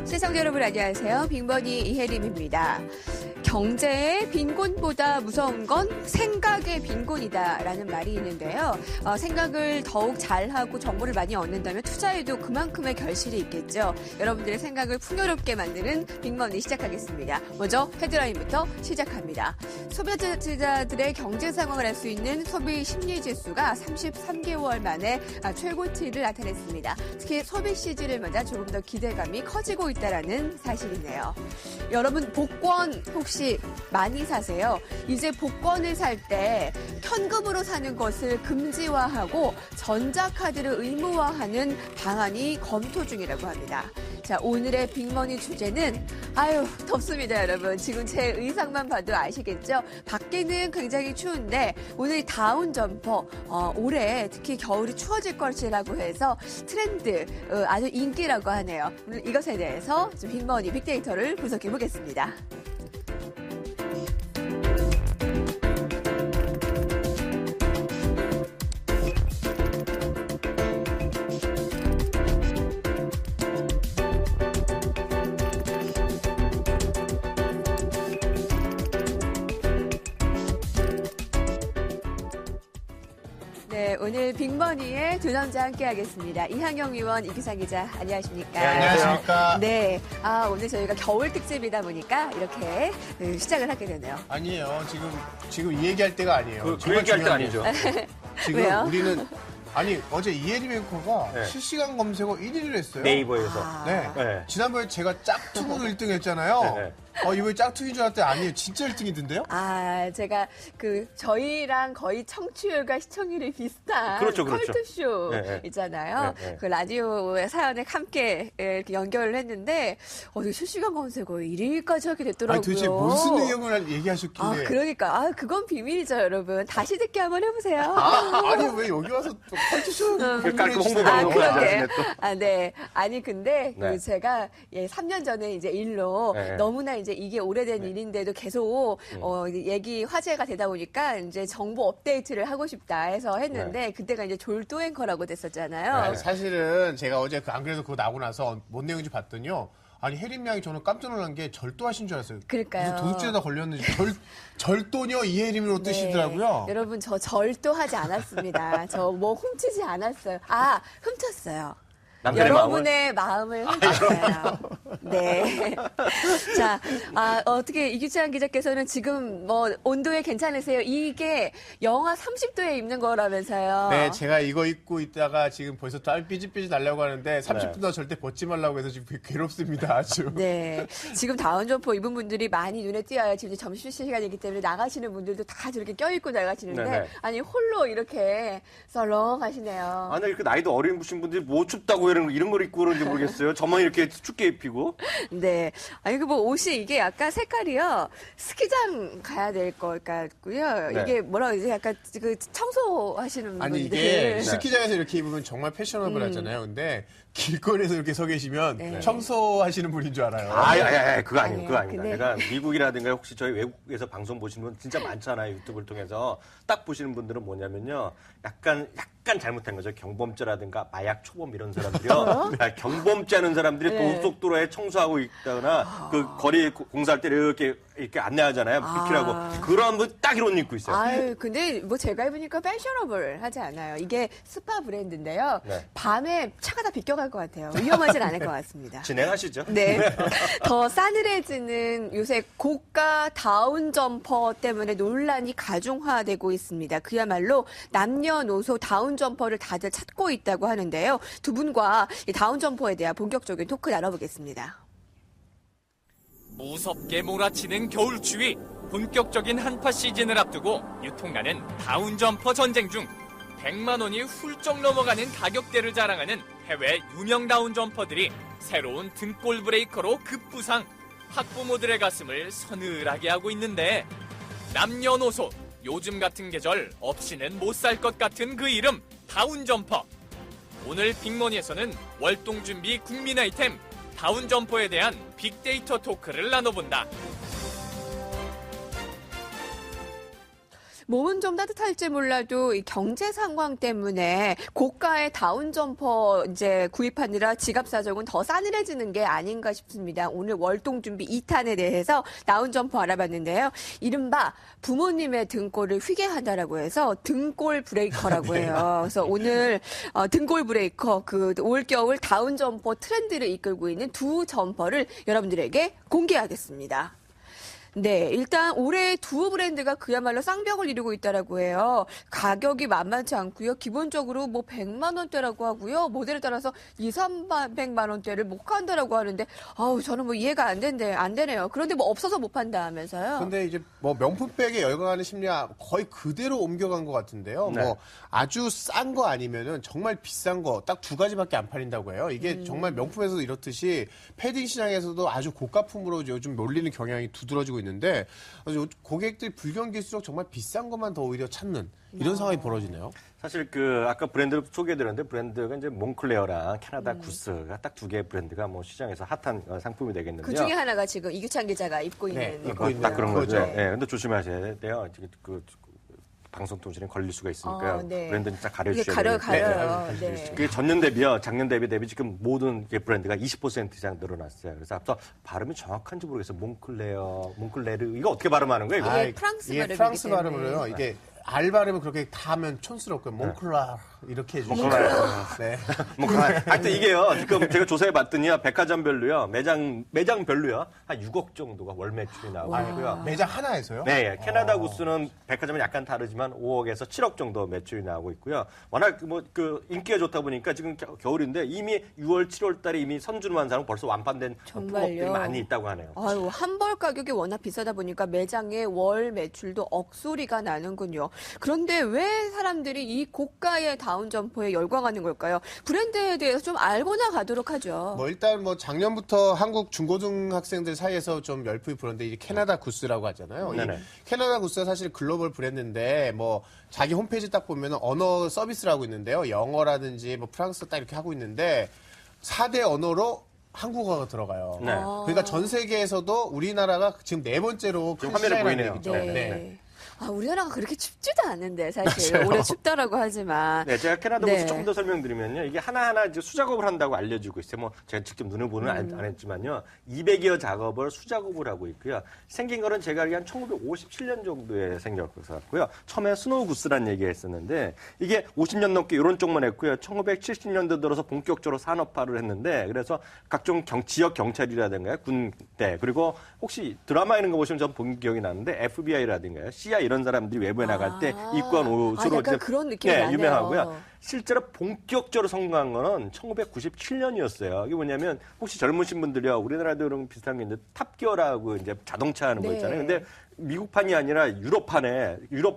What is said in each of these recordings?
시청자 여러분 안녕하세요. 빅머니 이혜림입니다. 경제의 빈곤보다 무서운 건 생각의 빈곤이다라는 말이 있는데요. 생각을 더욱 잘하고 정보를 많이 얻는다면 투자에도 그만큼의 결실이 있겠죠. 여러분들의 생각을 풍요롭게 만드는 빅머니 시작하겠습니다. 먼저 헤드라인부터 시작합니다. 소비자들의 경제 상황을 알 수 있는 소비 심리 지수가 33개월 만에 최고치를 나타냈습니다. 특히 소비 시즌을 맞아 조금 더 기대감이 커지고 있다는 사실이네요. 여러분 복권 혹시 많이 사세요? 이제 복권을 살 때 현금으로 사는 것을 금지화하고 전자카드를 의무화하는 방안이 검토 중이라고 합니다. 자, 오늘의 빅머니 주제는 덥습니다, 여러분. 지금 제 의상만 봐도 아시겠죠? 밖에는 굉장히 추운데 오늘 다운 점퍼 올해 특히 겨울이 추워질 것이라고 해서 트렌드 아주 인기라고 하네요. 오늘 이것에 대해서 좀 빅머니 빅데이터를 분석해 보겠습니다. 네, 오늘 빅머니의 두 남자 함께하겠습니다. 이항영 의원, 이기상 기자, 안녕하십니까? 네, 안녕하십니까? 네, 오늘 저희가 겨울 특집이다 보니까 이렇게 시작을 하게 되네요. 아니에요. 지금 이 얘기할 때가 아니에요. 그 얘기할 때 아니죠. 지금 왜요? 우리는 어제 이혜림 앵커가 네. 실시간 검색어 1위를 했어요. 네이버에서. 네. 네. 지난번에 제가 짝퉁으로 1등 했잖아요. 네. 이번에 짝퉁인 줄 알았더니 아니에요. 진짜 1등이던데요? 제가 저희랑 거의 청취율과 시청률이 비슷한 그렇죠. 컬투쇼 네. 있잖아요. 네. 그 라디오의 사연에 함께 이렇게 연결을 했는데 실시간 검색어 1위까지 하게 됐더라고요. 아니, 도대체 무슨 내용을 얘기하셨길래. 그러니까. 그건 비밀이죠, 여러분. 다시 듣기 한번 해보세요. 아니, 왜 여기 와서 또 컬투쇼 깔끔 홍보 방송 그러게. 또. 네. 아니, 근데 네. 제가 3년 전에 이제 일로 네. 너무나 이제 이게 오래된 일인데도 계속 얘기 화제가 되다 보니까 이제 정보 업데이트를 하고 싶다 해서 했는데 그때가 이제 졸도 앵커라고 됐었잖아요. 아니, 사실은 제가 어제 안 그래도 그거 나오고 나서 뭔 내용인지 봤더니요. 아니, 혜림 양이 저는 깜짝 놀란 게 절도하신 줄 알았어요. 그러니까요. 무슨 도둑질에다 걸렸는지 절도녀 이혜림으로 뜨시더라고요. 여러분, 저 절도하지 않았습니다. 저 뭐 훔치지 않았어요. 훔쳤어요. 여러분의 마음을 훔쳤어요. 네. 자, 어떻게 이규찬 기자께서는 지금 온도에 괜찮으세요? 이게 영하 30도에 입는 거라면서요. 네, 제가 이거 입고 있다가 지금 벌써 땀 삐질삐질 나려고 하는데 30분 더 절대 벗지 말라고 해서 지금 괴롭습니다, 아주. 네. 지금 다운점퍼 입은 분들이 많이 눈에 띄어요. 지금 점심시간이기 때문에 나가시는 분들도 다 저렇게 껴입고 나가시는데 네네. 아니 홀로 이렇게 썰렁하시네요. 아니, 이렇게 나이도 어린 분들이 뭐 춥다고 이런 걸 입고 그러는지 모르겠어요. 저만 이렇게 춥게 입히고. 네. 아니, 옷이 이게 약간 색깔이요. 스키장 가야 될 것 같고요. 네. 이게 뭐라고 그러지? 약간 청소하시는 아니, 분들. 이게 스키장에서 이렇게 입으면 정말 패셔너블 하잖아요. 근데 길거리에서 이렇게 서 계시면 네. 청소하시는 분인 줄 알아요. 그거 아니에요. 그거 아닙니다. 근데- 내가 미국이라든가 혹시 저희 외국에서 방송 보시는 분 진짜 많잖아요. 유튜브를 통해서. 딱 보시는 분들은 뭐냐면요. 약간 잘못한 거죠. 경범죄라든가 마약 초범 이런 사람들이요. 경범죄 하는 사람들이 네. 고속도로에 청소하고 있다거나 그 거리 공사할 때 이렇게 안내하잖아요. 비키라고. 그런 분 딱 이런 옷 입고 있어요. 근데 제가 입으니까 패셔너블 하지 않아요. 이게 스파 브랜드인데요. 네. 밤에 차가 다 비껴갈 것 같아요. 위험하진 않을 것 같습니다. 진행하시죠. 네. 더 싸늘해지는 요새 고가 다운 점퍼 때문에 논란이 가중화되고 있습니다. 그야말로 남녀노소 다운 점퍼를 다들 찾고 있다고 하는데요. 두 분과 이 다운 점퍼에 대한 본격적인 토크 나눠보겠습니다. 무섭게 몰아치는 겨울 추위, 본격적인 한파 시즌을 앞두고 유통가는 다운점퍼 전쟁 중 100만 원이 훌쩍 넘어가는 가격대를 자랑하는 해외 유명 다운점퍼들이 새로운 등골 브레이커로 급부상, 학부모들의 가슴을 서늘하게 하고 있는데 남녀노소, 요즘 같은 계절 없이는 못 살 것 같은 그 이름 다운점퍼. 오늘 빅머니에서는 월동준비 국민 아이템 다운점퍼에 대한 빅데이터 토크를 나눠본다. 몸은 좀 따뜻할지 몰라도 이 경제 상황 때문에 고가의 다운 점퍼 이제 구입하느라 지갑 사정은 더 싸늘해지는 게 아닌가 싶습니다. 오늘 월동 준비 2탄에 대해서 다운 점퍼 알아봤는데요. 이른바 부모님의 등골을 휘게 한다라고 해서 등골 브레이커라고 해요. 그래서 오늘 등골 브레이커 그 올겨울 다운 점퍼 트렌드를 이끌고 있는 두 점퍼를 여러분들에게 공개하겠습니다. 네, 일단 올해 두 브랜드가 그야말로 쌍벽을 이루고 있다라고 해요. 가격이 만만치 않고요. 기본적으로 뭐 100만 원대라고 하고요. 모델에 따라서 200~300만 원대를 못 간다라고 하는데 저는 뭐 이해가 안 되네요. 그런데 뭐 없어서 못 판다 하면서요. 근데 이제 뭐 명품백에 열광하는 심리가 거의 그대로 옮겨간 것 같은데요. 네. 뭐 아주 싼 거 아니면은 정말 비싼 거 딱 두 가지밖에 안 팔린다고 해요. 이게 정말 명품에서도 이렇듯이 패딩 시장에서도 아주 고가품으로 요즘 몰리는 경향이 두드러지고 있는데 고객들이 불경기일수록 정말 비싼 것만 더 오히려 찾는 이런 상황이 벌어지네요. 사실 그 아까 브랜드를 소개해드렸는데 브랜드가 이제 몽클레어랑 캐나다 구스가 딱 두 개의 브랜드가 뭐 시장에서 핫한 상품이 되겠는데요. 그 중에 하나가 지금 이규찬 기자가 입고 있는 입고 있는 딱 그런 거죠. 그거죠. 네, 근데 조심하셔야 돼요. 방송통신에 걸릴 수가 있으니까요. 네. 브랜드는 진짜 이게 가려주셔야 가려요. 돼요. 네. 그게 전년 대비요. 작년 대비 지금 모든 브랜드가 20% 이상 늘어났어요. 그래서 앞서 발음이 정확한지 모르겠어요. 몽클레르 이거 어떻게 발음하는 거예요? 이거? 이게 프랑스 이게 발음이기 프랑스 때문에. 발음으로요. 이게 알 발음을 그렇게 다 하면 촌스럽고요. 몽클라 이렇게 해주시죠. 네. 하여튼 이게요. 지금 제가 조사해 봤더니요. 백화점별로요. 매장별로요. 한 6억 정도가 월 매출이 나오고요. 매장 하나에서요? 네, 캐나다 구스는 백화점은 약간 다르지만 5억에서 7억 정도 매출이 나오고 있고요. 워낙 인기가 좋다 보니까 지금 겨울인데 이미 6월, 7월 달에 이미 선주만 사는 벌써 완판된 품목들이 많이 있다고 하네요. 한 벌 가격이 워낙 비싸다 보니까 매장의 월 매출도 억소리가 나는군요. 그런데 왜 사람들이 이 고가의 다운 점퍼에 열광하는 걸까요? 브랜드에 대해서 좀 알고나 가도록 하죠. 일단 작년부터 한국 중고등학생들 사이에서 좀 열풍이 불었는데 이제 캐나다 구스라고 하잖아요. 이 캐나다 구스가 사실 글로벌 브랜드인데 자기 홈페이지 딱 보면 언어 서비스를 하고 있는데요. 영어라든지 프랑스 딱 이렇게 하고 있는데 4대 언어로 한국어가 들어가요. 네. 그러니까 전 세계에서도 우리나라가 지금 4번째로 큰 화면에 보이네요. 시장이죠. 네. 우리나라가 그렇게 춥지도 않은데 사실 올해 춥다라고 하지만 네, 제가 캐나다 구스 조금 더 설명드리면요. 이게 하나하나 이제 수작업을 한다고 알려주고 있어요. 제가 직접 눈을 보는 안 했지만요. 200여 작업을 수작업을 하고 있고요. 생긴 거는 제가 알기로 한 1957년 정도에 생겼고요. 처음에 스노우 구스란 얘기가 있었는데 이게 50년 넘게 이런 쪽만 했고요. 1970년대 들어서 본격적으로 산업화를 했는데 그래서 각종 지역 경찰이라든가 군대 그리고 혹시 드라마 이런 거 보시면 전 본 기억이 나는데 FBI라든가요. CIA 이런 사람들이 외부에 나갈 때 입고 한 옷으로 약간 그런 느낌이 나네요. 유명하고요. 실제로 본격적으로 성공한 거는 1997년이었어요. 이게 뭐냐면 혹시 젊으신 분들이요. 우리나라도 이런 비슷한 게 있는데 탑기어라고 이제 자동차 하는 거 있잖아요. 근데 미국판이 아니라 유럽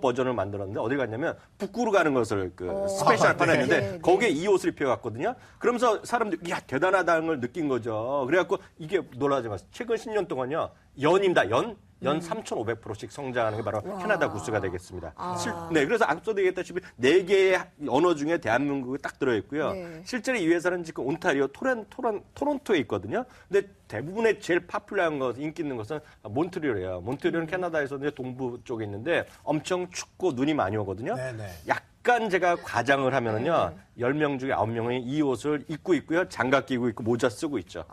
버전을 만들었는데 어디 갔냐면 북구로 가는 것을 스페셜 판했는데 거기에 이 옷을 입혀갔거든요. 그러면서 사람들이 야 대단하다는 걸 느낀 거죠. 그래갖고 이게 놀라지 마세요. 최근 10년 동안요. 연입니다. 연 3,500%씩 성장하는 게 바로 캐나다 구스가 되겠습니다. 네, 그래서 앞서도 얘기했다시피 4개의 언어 중에 대한민국이 딱 들어있고요. 네. 실제로 이 회사는 지금 온타리오 토론토에 있거든요. 근데 대부분의 제일 파퓰러한 인기 있는 것은 몬트리올이에요. 몬트리올은 캐나다에서 동부 쪽에 있는데 엄청 춥고 눈이 많이 오거든요. 약간 제가 과장을 하면은요. 10명 중에 9명이 이 옷을 입고 있고요. 장갑 끼고 있고 모자 쓰고 있죠.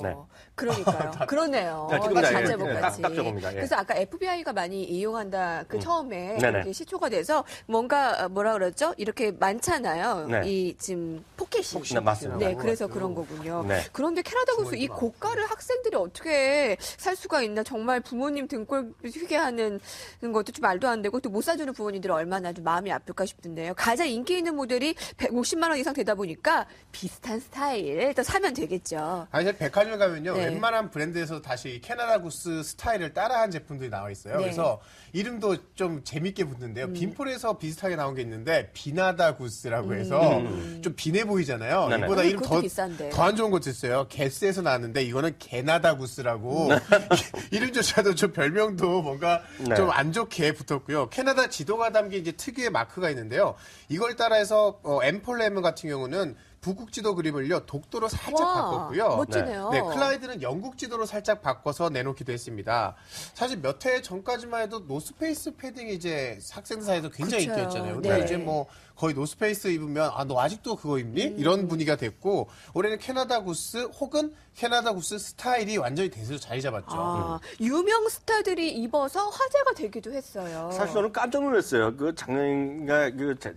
네. 그러니까요. 그러네요. 딱 저겁니다. 그래서 아까 FBI가 많이 이용한다. 처음에 이렇게 시초가 돼서 뭔가 뭐라 그랬죠? 이렇게 많잖아요. 이 지금 포켓이. 맞습니다. 네, 그래서 그런 거군요. 그런데 캐나다 구스 이 고가를 학생들이 어떻게 살 수가 있나? 정말 부모님 등골 휘게 하는 것도 좀 말도 안 되고 또 못 사주는 부모님들은 얼마나 좀 마음이 아플까 싶은데요. 가장 인기 있는 모델이 150만 원 이상 되다 보니까 비슷한 스타일 일단 사면 되겠죠. 백화점 가면요. 웬만한 브랜드에서 다시 캐나다 구스 스타일을 따라한 제품들이 나와 있어요. 그래서 이름도 좀 재밌게 붙는데요. 빈폴에서 비슷하게 나온 게 있는데 비나다 구스라고 해서 좀 빈해 보이잖아요. 이보다 이름 더 안 좋은 것도 있어요. 게스에서 나왔는데 이거는 게나다 구스라고 이름조차도 좀 별명도 뭔가 좀 안 좋게 붙었고요. 캐나다 지도가 담긴 이제 특유의 마크가 있는데요. 이걸 따라해서 엠폴레몬 같은 경우는 북극 지도 그림을요 독도로 살짝 와, 바꿨고요. 멋지네요. 네, 클라이드는 영국 지도로 살짝 바꿔서 내놓기도 했습니다. 사실 몇 해 전까지만 해도 노스페이스 패딩이 이제 학생들 사이에서 굉장히 그쵸. 인기였잖아요. 근데 네. 이제 뭐 거의 노스페이스 입으면 너 아직도 그거 입니? 이런 분위기가 됐고 올해는 캐나다 구스 혹은 캐나다 구스 스타일이 완전히 대세로 자리 잡았죠. 아, 유명 스타들이 입어서 화제가 되기도 했어요. 사실 저는 깜짝 놀랐어요. 그 작년인가,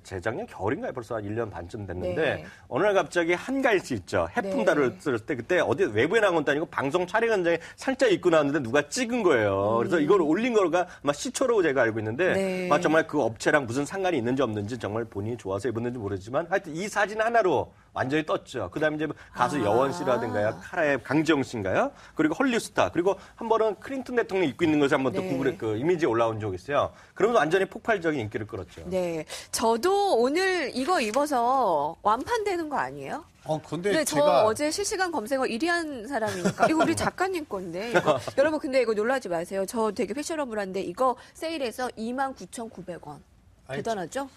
재작년 겨울인가요? 벌써 한 1년 반쯤 됐는데, 네. 어느 날 갑자기 한갈씨 있죠. 해풍다를 네. 쓸 때, 그때 어디 외부에 나온 것도 아니고 방송 촬영 현장에 살짝 입고 나왔는데 누가 찍은 거예요. 그래서 이걸 올린 거가 아마 시초로 제가 알고 있는데, 네. 정말 그 업체랑 무슨 상관이 있는지 없는지 정말 본인이 좋아서 입었는지 모르지만, 하여튼 이 사진 하나로 완전히 떴죠. 그 다음에 이제 가수 여원 씨라든가요, 카라의 강지영 씨인가요? 그리고 헐리우드스타. 그리고 한 번은 클린턴 대통령이 입고 있는 것을 한번 또 네. 구글에 그 이미지에 올라온 적이 있어요. 그러면서 완전히 폭발적인 인기를 끌었죠. 네, 저도 오늘 이거 입어서 완판되는 거 아니에요? 근데 네, 저 제가 어제 실시간 검색어 1위 한 사람이니까. 이거 우리 작가님 건데. 이거. 여러분, 근데 이거 놀라지 마세요. 저 되게 패셔너블한데 이거 세일해서 29,900원. 아니, 대단하죠?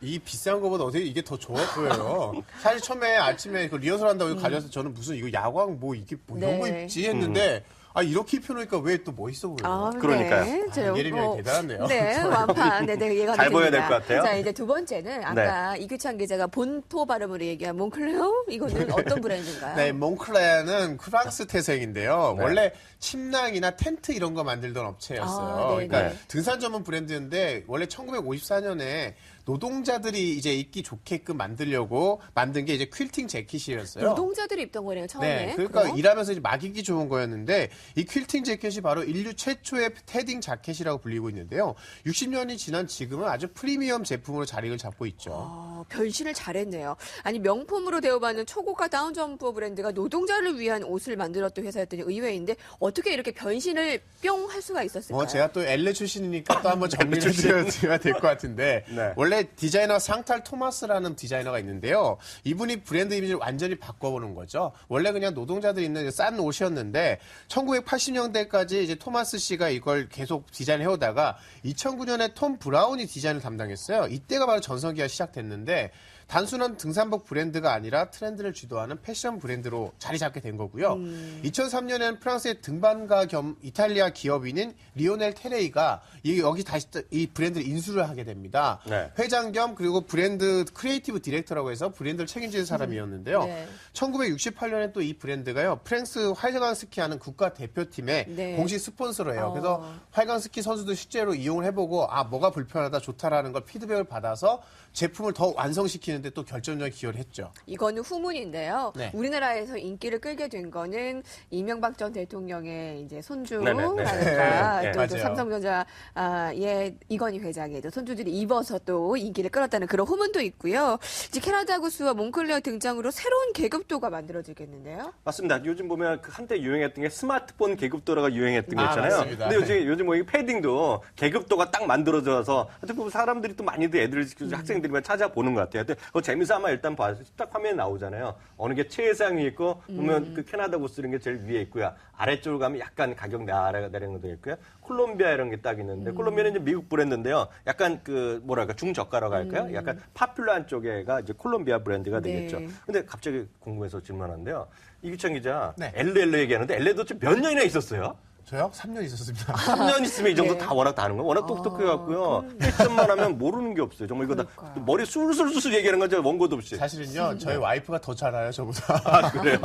이 비싼 거보다 어떻게 이게 더 좋아 보여요. 사실 처음에 아침에 그 리허설 한다고 가져와서 저는 무슨 이거 야광 뭐 이게 뭐 이런 거 네. 입지 했는데 이렇게 입혀놓으니까 왜 또 멋있어 보여요. 그러니까요. 네. 저 예림이 뭐, 대단하네요. 네, 완판. 네, 이해가 잘 보여야 됩니다. 될것 같아요. 자, 이제 두 번째는 아까 이규찬 기자가 본토 발음으로 얘기한 몽클레오? 이거는 어떤 브랜드인가요? 네, 몽클레어는 프랑스 태생인데요. 네. 원래 침낭이나 텐트 이런 거 만들던 업체였어요. 아, 네, 그러니까 네. 등산 전문 브랜드인데 원래 1954년에 노동자들이 이제 입기 좋게끔 만들려고 만든 게 이제 퀼팅 재킷이었어요. 노동자들이 입던 거네요, 처음에. 네, 그러니까 그럼? 일하면서 이제 막 입기 좋은 거였는데 이 퀼팅 재킷이 바로 인류 최초의 패딩 자켓이라고 불리고 있는데요. 60년이 지난 지금은 아주 프리미엄 제품으로 자리를 잡고 있죠. 변신을 잘했네요. 아니, 명품으로 대우받는 초고가 다운점퍼 브랜드가 노동자를 위한 옷을 만들었던 회사였더니 의외인데 어떻게 이렇게 변신을 뿅 할 수가 있었을까요? 제가 또 엘레 출신이니까 또 한번 정리를 드려야 될 것 같은데 네. 원래 디자이너 상탈 토마스라는 디자이너가 있는데요. 이분이 브랜드 이미지를 완전히 바꿔보는 거죠. 원래 그냥 노동자들이 입는 싼 옷이었는데 1980년대까지 이제 토마스 씨가 이걸 계속 디자인을 해오다가 2009년에 톰 브라운이 디자인을 담당했어요. 이때가 바로 전성기가 시작됐는데 단순한 등산복 브랜드가 아니라 트렌드를 주도하는 패션 브랜드로 자리 잡게 된 거고요. 2003년에는 프랑스의 등반가 겸 이탈리아 기업인인 리오넬 테레이가 여기 다시 이 브랜드를 인수를 하게 됩니다. 네. 회장 겸 그리고 브랜드 크리에이티브 디렉터라고 해서 브랜드를 책임지는 사람이었는데요. 네. 1968년에 또 이 브랜드가요. 프랑스 활강 스키하는 국가 대표팀의 네. 공식 스폰서로 해요. 그래서 활강 스키 선수도 실제로 이용을 해보고 뭐가 불편하다 좋다라는 걸 피드백을 받아서 제품을 더 완성시키는데 또 결정적인 기여를 했죠. 이거는 후문인데요. 네. 우리나라에서 인기를 끌게 된 거는 이명박 전 대통령의 이제 네네네. 손주라든가 네, 또 맞아요. 삼성전자의 이건희 회장의 또 손주들이 입어서 또 인기를 끌었다는 그런 후문도 있고요. 이제 캐나다 구스와 몽클레어 등장으로 새로운 계급도가 만들어지겠는데요. 맞습니다. 요즘 보면 그 한때 유행했던 게 스마트폰 계급도가 유행했던 거 있잖아요. 맞습니다. 근데 요즘 뭐 이 패딩도 계급도가 딱 만들어져서 하여튼 보면 사람들이 또 많이들 애들 학생들이 찾아보는 것 같아요. 근데 그거 재미서 아마 일단 봐서 딱 화면에 나오잖아요. 어느 게 최상 위에 있고 보면 그 캐나다 구스 이런 게 제일 위에 있고요. 아래쪽으로 가면 약간 가격 내리는 것도 있고요. 콜롬비아 이런 게 딱 있는데 콜롬비아는 이제 미국 브랜드인데요. 약간 그 뭐랄까 중저가라고 할까요? 약간 파퓰러한 쪽에가 이제 콜롬비아 브랜드가 되겠죠. 네. 근데 갑자기 궁금해서 질문하는데요. 이규찬 기자, 네. 엘레 얘기하는데 엘레도 지금 몇 년이나 있었어요? 저요? 3년 있었습니다. 3년 있으면 이 정도 네. 다 워낙 다 아는 거예요. 워낙 똑똑해갖고요. 1점만 하면 모르는 게 없어요. 정말 이거 다 그러니까요. 머리 술술술 얘기하는 거죠. 원고도 없이. 사실은요, 저희 와이프가 더 잘 알아요, 저보다. 아, 그래요?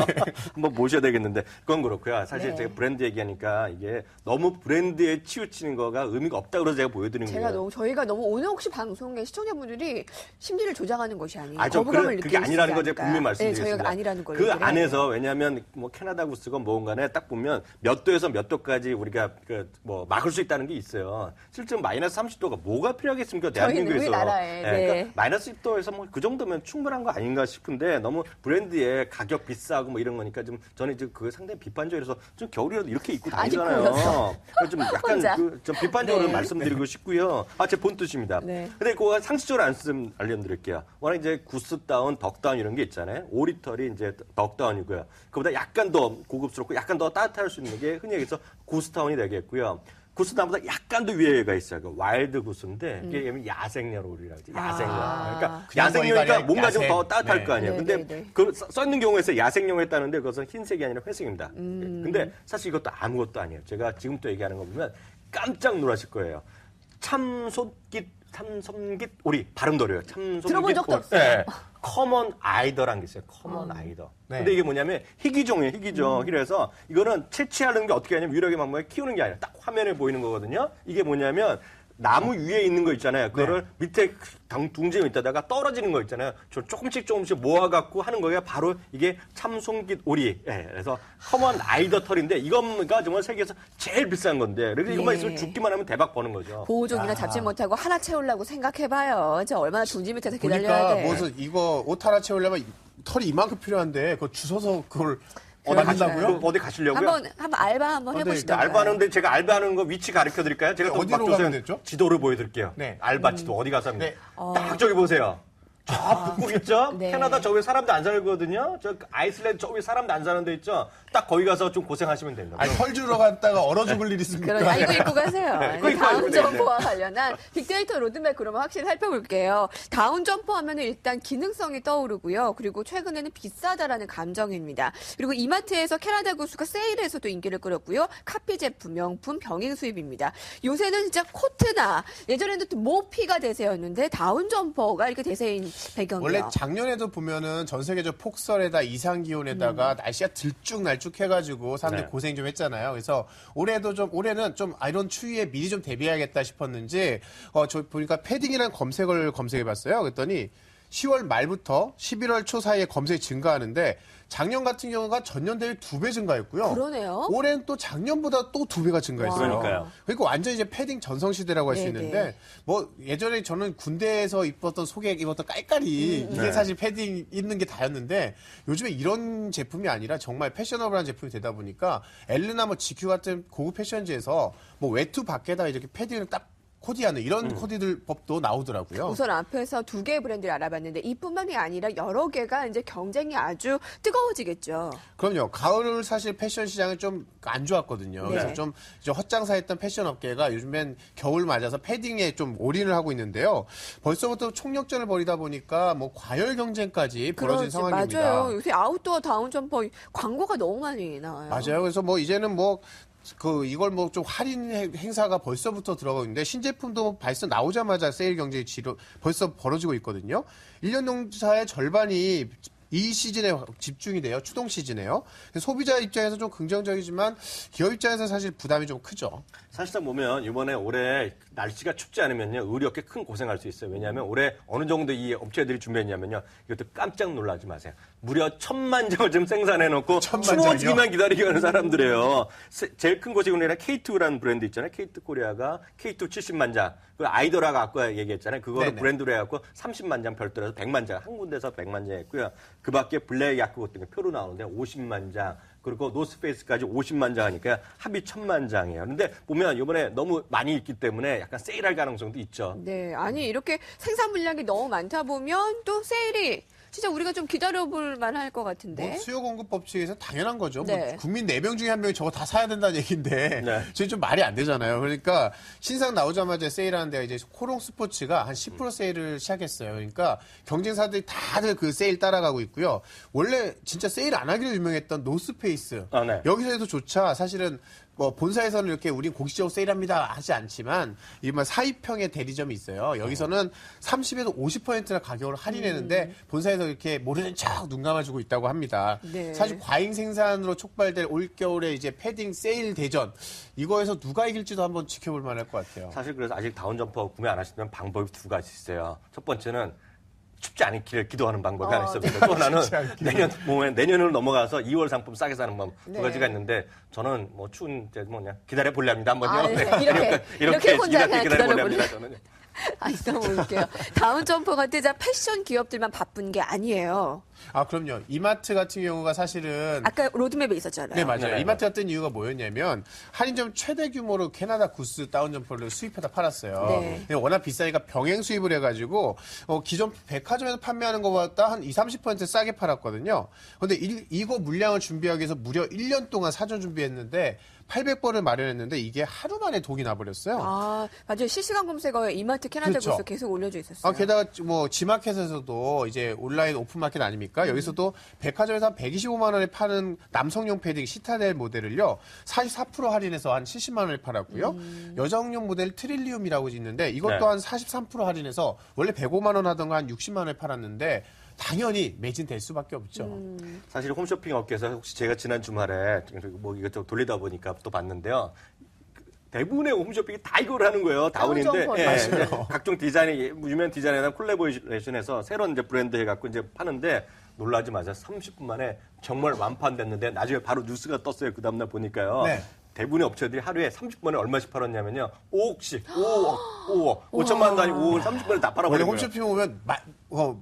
한번 모셔야 되겠는데. 그건 그렇고요. 사실 네. 제가 브랜드 얘기하니까 이게 너무 브랜드에 치우치는 거가 의미가 없다고 그래서 제가 보여드리는 거예요. 저희가 너무 오늘 혹시 방송에 시청자분들이 심리를 조작하는 것이 아니에요. 아, 저 거부감을 그게 느낄 아니라는 거 수 제가 분명히 있으니까. 말씀드리겠습니다. 네, 저희가 아니라는 걸로. 그 얘기를 해야 안에서 왜냐하면 뭐 캐나다 구스건 뭐건 간에 딱 보면 몇 도에서 몇 도까지 우리가 뭐 막을 수 있다는 게 있어요. 실제로 마이너스 30도가 뭐가 필요하겠습니까? 저희는 대한민국에서. 우리나라에, 네. 그러니까 마이너스 10도에서 뭐 그 정도면 충분한 거 아닌가 싶은데 너무 브랜드의 가격 비싸고 뭐 이런 거니까 좀 저는 이제 그게 상당히 비판적이라서 좀 겨울이라도 이렇게 입고 아직 다니잖아요. 그러셨어. 그래서 좀 혼자. 약간 좀 비판적으로 네. 말씀드리고 싶고요. 제 본뜻입니다. 네. 근데 그거 상식적으로 알려드릴게요. 워낙 이제 구스다운, 덕다운 이런 게 있잖아요. 오리털이 이제 덕다운이고요. 그보다 약간 더 고급스럽고 약간 더 따뜻할 수 있는 게 흔히 얘기해서 구스다운이 되겠고요. 구스 나보다 약간 더 위에가 있어요. 그 와일드 구스인데 이게 야생열 오리라고 하죠. 야생열. 그러니까 야생열이니까 뭔가 좀 더 따뜻할 거 아니에요. 근데 그 써있는 경우에서 야생용 했다는데 그것은 흰색이 아니라 회색입니다. 근데 사실 이것도 아무것도 아니에요. 제가 지금 또 얘기하는 거 보면 깜짝 놀라실 거예요. 참손깃 오리 발음도 어려워요. 참손깃 들어본 적도 오리. 없어요. 네. 커먼 아이더라는 게 있어요. 커먼 아이더. 네. 근데 이게 뭐냐면 희귀종이에요. 희귀종. 그래서 이거는 채취하는 게 어떻게 하냐면 유력의 방법에 키우는 게 아니라 딱 화면에 보이는 거거든요. 이게 뭐냐면 나무 위에 있는 거 있잖아요. 그거를 밑에 둥지에 있다가 떨어지는 거 있잖아요. 조금씩 모아갖고 하는 거가 바로 이게 참송깃 오리. 예, 그래서 커먼 아이더 털인데 이거가 정말 세계에서 제일 비싼 건데 그래서 이것만 있으면 죽기만 하면 대박 버는 거죠. 보호종이나 잡지 못하고 하나 채우려고 생각해봐요. 이제 얼마나 둥지 밑에서 기다려야 돼. 보니까 무슨 이거 옷 하나 채우려면 털이 이만큼 필요한데 그거 주워서 그걸 어디 어디 가시려고요? 한번 알바 한번 해보시죠. 알바하는데 제가 알바하는 거 위치 가르쳐 드릴까요? 제가 또 어디로 가면 됐죠? 지도를 보여드릴게요. 네. 알바 지도 어디 가서 하면 네. 딱 저기 보세요. 저 북극 있죠? 네. 캐나다 저 위에 사람도 안 살거든요. 저 아이슬란드 저 위에 사람도 안 사는 데 있죠? 딱 거기 가서 좀 고생하시면 됩니다. 아니, 털 주러 갔다가 얼어 죽을 일 있습니까? 그러니까 이거 입고 가세요. 그거 입고 다운 가시면 점퍼와 관련한 빅데이터 로드맵 그러면 확실히 살펴볼게요. 다운 점퍼 하면 일단 기능성이 떠오르고요. 그리고 최근에는 비싸다라는 감정입니다. 그리고 이마트에서 캐나다 구스가 세일해서도 인기를 끌었고요. 카피 제품, 명품, 병행 수입입니다. 요새는 진짜 코트나 예전에는 또 모피가 대세였는데 다운 점퍼가 이렇게 대세인 배경이요. 원래 작년에도 보면은 전 세계적 폭설에다 이상 기온에다가 날씨가 들쭉날쭉해가지고 사람들 네. 고생 좀 했잖아요. 그래서 올해는 좀 이런 추위에 미리 좀 대비해야겠다 싶었는지 저 보니까 패딩이라는 검색을 검색해봤어요. 그랬더니 10월 말부터 11월 초 사이에 검색이 증가하는데 작년 같은 경우가 전년 대비 2배 증가했고요. 그러네요. 올해는 또 작년보다 또 2배가 증가했어요. 그러니까요. 그러니까 완전 이제 패딩 전성시대라고 할 수 네네. 있는데 뭐 예전에 저는 군대에서 입었던 속에 입었던 깔깔이 이게 네. 사실 패딩 입는 게 다였는데 요즘에 이런 제품이 아니라 정말 패셔너블한 제품이 되다 보니까 엘르나 뭐 GQ 같은 고급 패션지에서 뭐 외투 밖에다 이렇게 패딩을 딱 코디하는 이런 코디들 법도 나오더라고요. 우선 앞에서 2개의 브랜드를 알아봤는데 이뿐만이 아니라 여러 개가 이제 경쟁이 아주 뜨거워지겠죠. 그럼요. 가을 사실 패션 시장은 좀 안 좋았거든요. 네. 그래서 좀 이제 헛장사했던 패션 업계가 요즘엔 겨울 맞아서 패딩에 좀 올인을 하고 있는데요. 벌써부터 총력전을 벌이다 보니까 뭐 과열 경쟁까지 벌어진 상황입니다. 맞아요. 요새 아웃도어 다운 점퍼 광고가 너무 많이 나와요. 맞아요. 그래서 뭐 이제는 뭐 이걸 뭐 좀 할인 행사가 벌써부터 들어가고 있는데 신제품도 벌써 나오자마자 세일 경쟁이 벌써 벌어지고 있거든요. 1년 농사의 절반이 이 시즌에 집중이 돼요. 추동 시즌에요. 소비자 입장에서 좀 긍정적이지만 기업 입장에서 사실 부담이 좀 크죠. 사실상 보면 이번에 올해 날씨가 춥지 않으면요 의료업계 큰 고생할 수 있어요. 왜냐하면 올해 어느 정도 이 업체들이 준비했냐면요 이것도 깜짝 놀라지 마세요. 무려 1000만 장을 지금 생산해놓고 1000만 추워지기만 기다리게 하는 사람들이에요. 제일 큰 곳이 우리나라 K2라는 브랜드 있잖아요. K2 코리아가 K2 70만 장. 그 아이더라가 아까 얘기했잖아요. 그거를 네네. 브랜드로 해갖고 30만 장 별도로 해서 100만 장. 한 군데서 100만 장 했고요. 그 밖에 블랙 야크 같은 게 표로 나오는데 50만 장. 그리고 노스페이스까지 50만 장 하니까 합이 1000만 장이에요. 근데 보면 이번에 너무 많이 있기 때문에 약간 세일할 가능성도 있죠. 네, 아니 이렇게 생산 물량이 너무 많다 보면 또 세일이 진짜 우리가 좀 기다려볼 만할 것 같은데. 뭐 수요 공급 법칙에서 당연한 거죠. 네. 뭐 국민 4명 중에 1명이 저거 다 사야 된다는 얘기인데 네. 지금 좀 말이 안 되잖아요. 그러니까 신상 나오자마자 세일하는 데가 이제 코롱 스포츠가 한 10% 세일을 시작했어요. 그러니까 경쟁사들이 다들 그 세일 따라가고 있고요. 원래 진짜 세일 안 하기로 유명했던 노스페이스 네. 여기서조차 사실은 뭐 본사에서는 이렇게 우린 공식적으로 세일합니다 하지 않지만 이만 사입형의 대리점이 있어요. 여기서는 30에서 50%나 가격을 할인했는데 본사에서 이렇게 모르는 척 눈 감아주고 있다고 합니다. 네. 사실 과잉 생산으로 촉발될 올겨울에 이제 패딩 세일 대전 이거에서 누가 이길지도 한번 지켜볼 만할 것 같아요. 사실 그래서 아직 다운 점퍼 구매 안 하시면 방법이 2가지 있어요. 첫 번째는 춥지 않기를 기도하는 방법이 하나 있었는데 또 하나는 내년으로 넘어가서 2월 상품 싸게 사는 방법 2가지가 있는데 저는 뭐 추운 때 뭐 그냥 기다려 보렵니다. 한번요. 네. 이렇게 혼자 그냥 기다려 기다려보려. 보렵니다. 저는. 너무 웃겨요. 다운 점퍼가 뜨자 패션 기업들만 바쁜 게 아니에요. 그럼요. 이마트 같은 경우가 사실은 아까 로드맵에 있었잖아요. 네, 맞아요. 네. 이마트가 뜬 이유가 뭐였냐면 할인점 최대 규모로 캐나다 구스 다운 점퍼를 수입해다 팔았어요. 네. 근데 워낙 비싸니까 병행 수입을 해가지고 기존 백화점에서 판매하는 것보다 한 20-30% 싸게 팔았거든요. 근데 이거 물량을 준비하기 위해서 무려 1년 동안 사전 준비했는데 800번을 마련했는데 이게 하루 만에 독이 나버렸어요. 맞아요. 실시간 검색어에 이마트 캐나다 그렇죠. 구스 계속 올려져 있었어요. 게다가 뭐 지마켓에서도 이제 온라인 오픈마켓 아닙니까? 여기서도 백화점에서 한 125만 원에 파는 남성용 패딩 시타델 모델을요 44% 할인해서 한 70만 원에 팔았고요. 여성용 모델 트릴리움이라고 있는데 이것도 네. 한 43% 할인해서 원래 105만 원 하던 거 한 60만 원에 팔았는데 당연히 매진될 수밖에 없죠. 사실 홈쇼핑 업계에서 혹시 제가 지난 주말에 뭐 이것저것 돌리다 보니까 또 봤는데요. 대부분의 홈쇼핑이 다 이걸 하는 거예요. 다운인데 맞아요. 각종 디자인, 유명 디자이너랑 콜라보레이션해서 새로운 이제 브랜드 해갖고 이제 파는데 놀라지 마세요. 30분 만에 정말 완판됐는데 나중에 바로 뉴스가 떴어요. 그 다음날 보니까요. 네. 대부분의 업체들이 하루에 30분에 얼마씩 팔았냐면요. 5억씩, 5억, 5천만 원도 아니고 5억 30분에 다 원래 팔아버린 거예요. 홈쇼핑 오면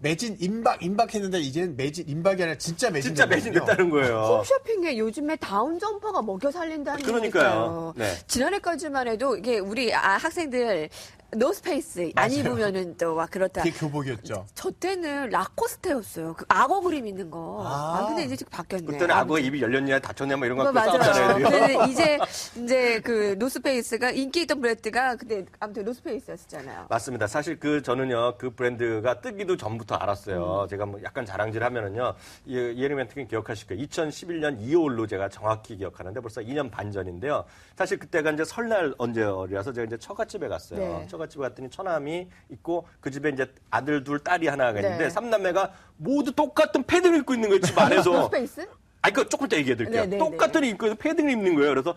매진 임박했는데 이제는 매진 임박이 아니라 진짜 매진. 진짜 매진됐다는 거예요. 홈쇼핑에 요즘에 다운 점퍼가 먹여 살린다는 그러니까요. 얘기니까요. 네. 지난해까지만 해도 이게 우리 학생들 노스페이스 안 맞아요. 입으면은 또 막 그렇다. 그게 교복이었죠. 저 때는 라코스테였어요. 그 악어 그림 있는 거. 근데 이제 지금 바뀌었네. 그때는 악어 입이 열렸냐 닫혔냐 뭐 이런 거 그거 갖고 싸웠잖아요. 맞아요. 근데 이제 그 노스페이스가 인기 있던 브랜드가 근데 아무튼 노스페이스였잖아요. 맞습니다. 사실 저는요, 그 브랜드가 뜨기도 전부터 알았어요. 제가 뭐 약간 자랑질 하면은요, 예림의 특히 기억하실 거예요. 2011년 2월로 제가 정확히 기억하는데 벌써 2년 반 전인데요. 사실 그때가 이제 설날 언제라서 제가 이제 처갓집에 갔어요. 네. 처갓집에 갔더니 처남이 있고 그 집에 이제 아들 둘, 딸이 하나가 있는데 네. 3남매가 모두 똑같은 패딩을 입고 있는 거예요, 집 안에서. 노스페이스? 그거 조금 이따 얘기해 드릴게요. 네, 네, 똑같은 입고 패딩을 입는 거예요. 그래서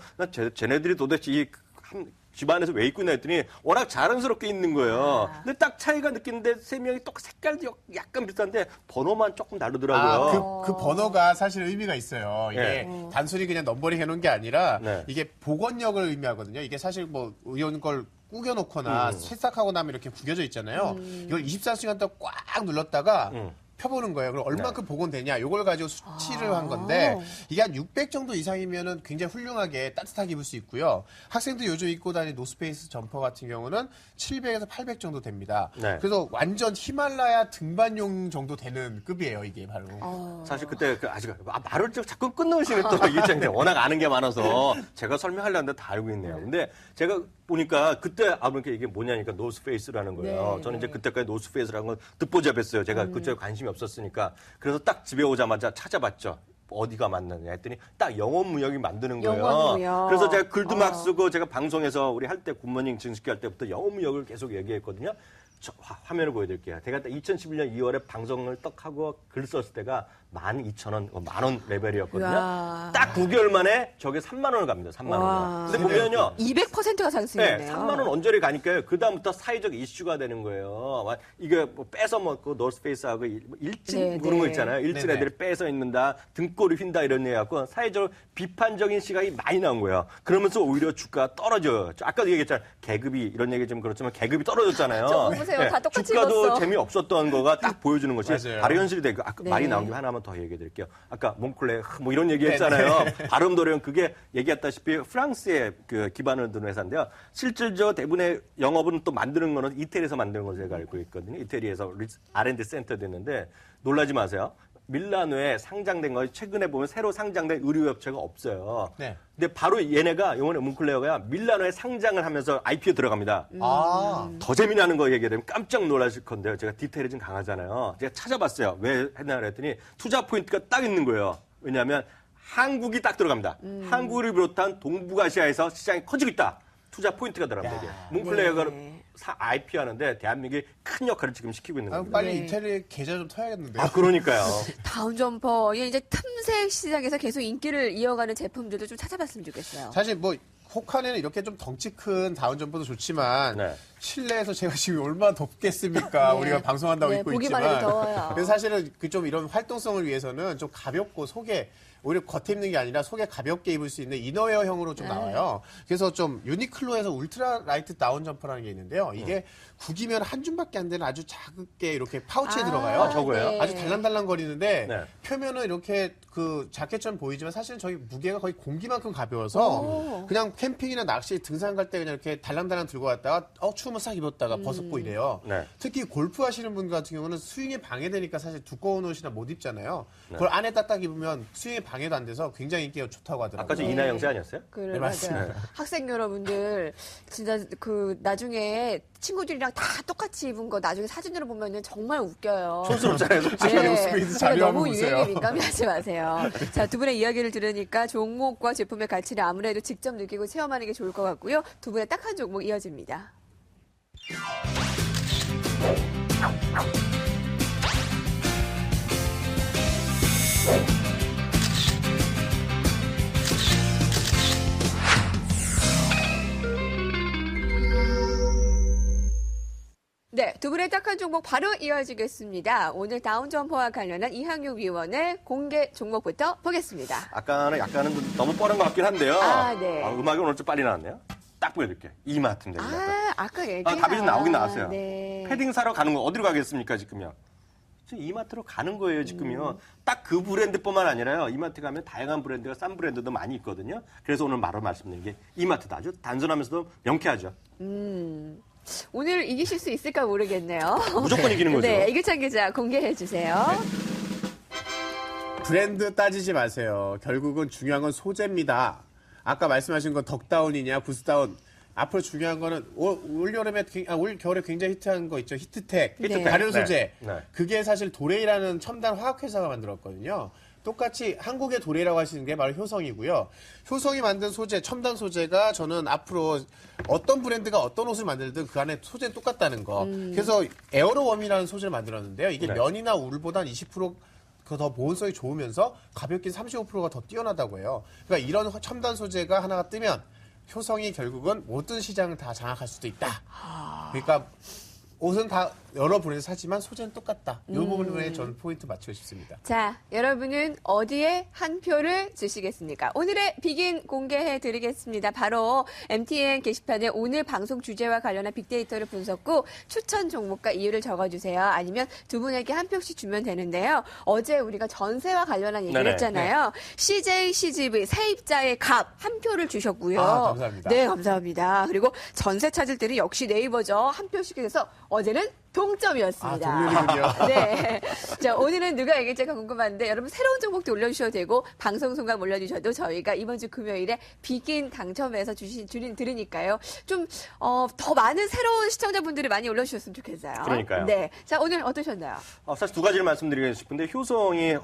쟤네들이 도대체 집안에서 왜 입고 있나 했더니 워낙 자랑스럽게 입는 거예요. 근데 딱 차이가 느끼는데 세 명이 똑 색깔도 약간 비슷한데 번호만 조금 다르더라고요. 그 번호가 사실 의미가 있어요. 이게 단순히 그냥 넘버링 해놓은 게 아니라 네. 이게 복원력을 의미하거든요. 이게 사실 뭐 이런 걸 구겨놓거나 새싹하고 나면 이렇게 구겨져 있잖아요. 이걸 24시간 동안 꽉 눌렀다가 펴보는 거예요. 그럼 얼마큼 복원되냐? 이걸 가지고 수치를 한 건데 이게 한 600 정도 이상이면은 굉장히 훌륭하게 따뜻하게 입을 수 있고요. 학생들 요즘 입고 다니는 노스페이스 점퍼 같은 경우는 700에서 800 정도 됩니다. 네. 그래서 완전 히말라야 등반용 정도 되는 급이에요. 이게 바로. 사실 그때 말을 자꾸 끊으시는 또 이게 워낙 아는 게 많아서 제가 설명하려는데 다 알고 있네요. 근데 제가 보니까 그때 그러니까 이게 뭐냐니까 노스페이스라는 거예요. 네, 저는 이제 네. 그때까지 노스페이스라는 건 듣보잡 했어요. 제가 그쪽에 관심이 없었으니까. 그래서 딱 집에 오자마자 찾아봤죠. 어디가 맞느냐 했더니 딱 영어무역이 만드는 거예요. 영어무역. 그래서 제가 글도 막 쓰고 제가 방송에서 우리 할 때 굿모닝 증식기 할 때부터 영어무역을 계속 얘기했거든요. 화면을 보여드릴게요. 제가 2011년 2월에 방송을 떡 하고 글 썼을 때가 12,000원, 만원 레벨이었거든요. 우와. 딱 9개월 만에 저게 3만 원을 갑니다. 3만 원. 근데 보면요. 200%가 상승이네요. 네, 3만 원 언저리 가니까요. 그다음부터 사회적 이슈가 되는 거예요. 이게 뭐 뺏어 먹고 노스페이스하고 일진 네, 그런 거 네. 있잖아요. 일진 네, 애들이 뺏어 있는다, 등골이 휜다 이런 얘기 갖고 사회적으로 비판적인 시각이 많이 나온 거예요. 그러면서 오히려 주가가 떨어져요. 아까도 얘기했잖아요. 계급이 이런 얘기 좀 그렇지만 계급이 떨어졌잖아요. 저거 보세요. 다 똑같이 주가도 입었어. 재미없었던 거가 딱 보여주는 것이 맞아요. 바로 현실이 되고 아까 네. 말이 나온 김에 하나만 더 얘기해 드릴게요. 아까 몽클레 뭐 이런 얘기 했잖아요. 발음 도령 그게 얘기했다시피 프랑스의 그 기반을 둔 회사인데요. 실질적으로 대부분의 영업은 또 만드는 거는 이태리에서 만드는 것으로 제가 알고 있거든요. 이태리에서 R&D 센터도 있는데 놀라지 마세요. 밀라노에 상장된 거 최근에 보면 새로 상장된 의류업체가 없어요. 네. 근데 바로 얘네가 이번에 몽클레어가 밀라노에 상장을 하면서 IPO 들어갑니다. 더 재미나는 거 얘기하면 깜짝 놀라실 건데요. 제가 디테일이 좀 강하잖아요. 제가 찾아봤어요. 왜 했나 그랬더니 투자 포인트가 딱 있는 거예요. 왜냐하면 한국이 딱 들어갑니다. 한국을 비롯한 동북아시아에서 시장이 커지고 있다. 투자 포인트가 들어갑니다. 이게. 몽클레어가 네. IPO 하는데 대한민국이 큰 역할을 지금 시키고 있는 겁니다. 빨리 이태리 계좌 좀 터야겠는데요. 그러니까요. 다운 점퍼의 이제 틈새 시장에서 계속 인기를 이어가는 제품들도 좀 찾아봤으면 좋겠어요. 사실 뭐 혹한에는 이렇게 좀 덩치 큰 다운 점퍼도 좋지만 네. 실내에서 제가 지금 얼마나 덥겠습니까? 네. 우리가 방송한다고 네, 입고 보기만 있지만. 해도 더워요. 그래서 사실은 그 좀 이런 활동성을 위해서는 좀 가볍고 속에 오히려 겉에 입는 게 아니라 속에 가볍게 입을 수 있는 이너웨어형으로 좀 나와요. 그래서 좀 유니클로에서 울트라 라이트 다운 점퍼라는 게 있는데요. 이게 구기면 한 줌밖에 안 되는 아주 작게 이렇게 파우치에 들어가요. 아, 저거예요? 네. 아주 달랑달랑거리는데 네. 표면은 이렇게 그 자켓처럼 보이지만 사실은 저희 무게가 거의 공기만큼 가벼워서 그냥 캠핑이나 낚시 등산 갈 때 그냥 이렇게 달랑달랑 들고 갔다가 추우면 싹 입었다가 벗고 이래요. 네. 특히 골프 하시는 분 같은 경우는 스윙에 방해되니까 사실 두꺼운 옷이나 못 입잖아요. 그걸 안에 딱 입으면 스윙에 방해도 안 돼서 굉장히 인기가 좋다고 하더라고요. 아까 저 이나영 씨 아니었어요? 그래, 네, 맞아요. 맞습니다. 학생 여러분들, 진짜 그, 나중에 친구들이랑 다 똑같이 입은 거 나중에 사진으로 보면은 정말 웃겨요. 촌스럽잖아요, 솔직히. 네. 모습이 자료 그러니까 한번 너무 보세요. 유행에 민감해하지 마세요. 자, 두 분의 이야기를 들으니까 종목과 제품의 가치를 아무래도 직접 느끼고 체험하는 게 좋을 것 같고요. 두 분의 딱 한 종목 이어집니다. 네, 두 분의 딱 한 종목 바로 이어지겠습니다. 오늘 다운점퍼와 관련한 이항육 위원의 공개 종목부터 보겠습니다. 아까는 약간은 좀 너무 뻔한 것 같긴 한데요. 아, 네. 음악이 오늘 좀 빨리 나왔네요. 딱 보여드릴게요. 이마트인데, 이마트. 아까 얘기한. 답이 좀 나오긴 나왔어요. 네. 패딩 사러 가는 거 어디로 가겠습니까, 지금요? 지금 이마트로 가는 거예요, 지금요. 딱 그 브랜드뿐만 아니라요. 이마트 가면 다양한 브랜드가 싼 브랜드도 많이 있거든요. 그래서 오늘 바로 말씀드린 게 이마트다. 아주 단순하면서도 명쾌하죠. 오늘 이기실 수 있을까 모르겠네요. 무조건 이기는 거죠. 네, 이규찬 기자 공개해 주세요. 브랜드 따지지 마세요. 결국은 중요한 건 소재입니다. 아까 말씀하신 건 덕다운이냐 부스다운. 앞으로 중요한 거는 올 겨울에 굉장히 히트한 거 있죠. 히트텍, 네. 발효 소재. 네. 네. 그게 사실 도레이라는 첨단 화학회사가 만들었거든요. 똑같이 한국의 도레이라고 하시는 게 바로 효성이고요. 효성이 만든 소재, 첨단 소재가 저는 앞으로 어떤 브랜드가 어떤 옷을 만들든 그 안에 소재는 똑같다는 거. 그래서 에어로웜이라는 소재를 만들었는데요. 이게 네. 면이나 울보다 20% 더 보온성이 좋으면서 가볍긴 35%가 더 뛰어나다고 해요. 그러니까 이런 첨단 소재가 하나가 뜨면 효성이 결국은 모든 시장을 다 장악할 수도 있다. 그러니까 옷은 다 여러 브랜드 사지만 소재는 똑같다. 이 부분에 저는 포인트 맞추고 싶습니다. 자, 여러분은 어디에 한 표를 주시겠습니까? 오늘의 빅인 공개해 드리겠습니다. 바로 MTN 게시판에 오늘 방송 주제와 관련한 빅데이터를 분석 후 추천 종목과 이유를 적어주세요. 아니면 두 분에게 한 표씩 주면 되는데요. 어제 우리가 전세와 관련한 얘기를 네네. 했잖아요. CJ, CGV 세입자의 값 한 표를 주셨고요. 아, 감사합니다. 네, 감사합니다. 그리고 전세 찾을 때는 역시 네이버죠. 한 표씩 해서 어제는 동점이었습니다. 동률이군요. 네. 자, 오늘은 누가 이길지가 궁금한데 여러분 새로운 종목도 올려주셔도 되고 방송 순간 올려주셔도 저희가 이번 주 금요일에 빅인 당첨해서 드리니까요. 좀 더 많은 새로운 시청자분들이 많이 올려주셨으면 좋겠어요. 그러니까요. 네. 자, 오늘 어떠셨나요? 사실 두 가지를 말씀드리고 싶은데 효성이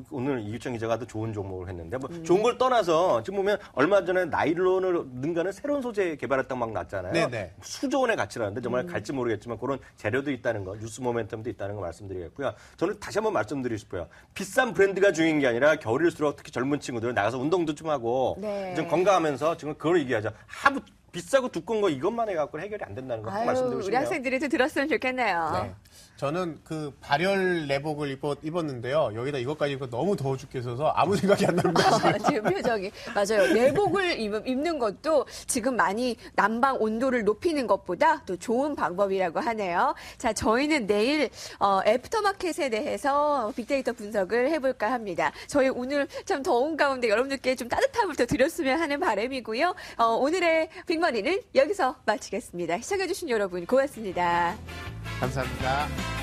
오늘 이규찬 기자가 아주 좋은 종목을 했는데 뭐 좋은 걸 떠나서 지금 보면 얼마 전에 나일론을 능가하는 새로운 소재 개발했다고 막 났잖아요. 네네. 수조 원의 가치라는데 정말 갈지 모르겠지만 그런 재료도 있다는 거, 뉴스 모멘텀도 있다는 거 말씀드리겠고요. 저는 다시 한번 말씀드리고 싶어요. 비싼 브랜드가 중요한 게 아니라 겨울일수록 특히 젊은 친구들은 나가서 운동도 좀 하고 네. 좀 건강하면서 지금 그걸 얘기하죠. 비싸고 두꺼운 거 이것만 해갖고 해결이 안 된다는 거 말씀드리고 우리 싶네요. 학생들이 좀 들었으면 좋겠네요. 네. 저는 그 발열 내복을 입었는데요. 여기다 이것까지 입고 너무 더워 죽겠어서 아무 생각이 안 납니다. 지금 표정이. 맞아요. 내복을 입는 것도 지금 많이 난방 온도를 높이는 것보다 또 좋은 방법이라고 하네요. 자, 저희는 내일 애프터마켓에 대해서 빅데이터 분석을 해볼까 합니다. 저희 오늘 참 더운 가운데 여러분들께 좀 따뜻함을 더 드렸으면 하는 바람이고요. 오늘의 빅머니는 여기서 마치겠습니다. 시청해주신 여러분 고맙습니다. 감사합니다.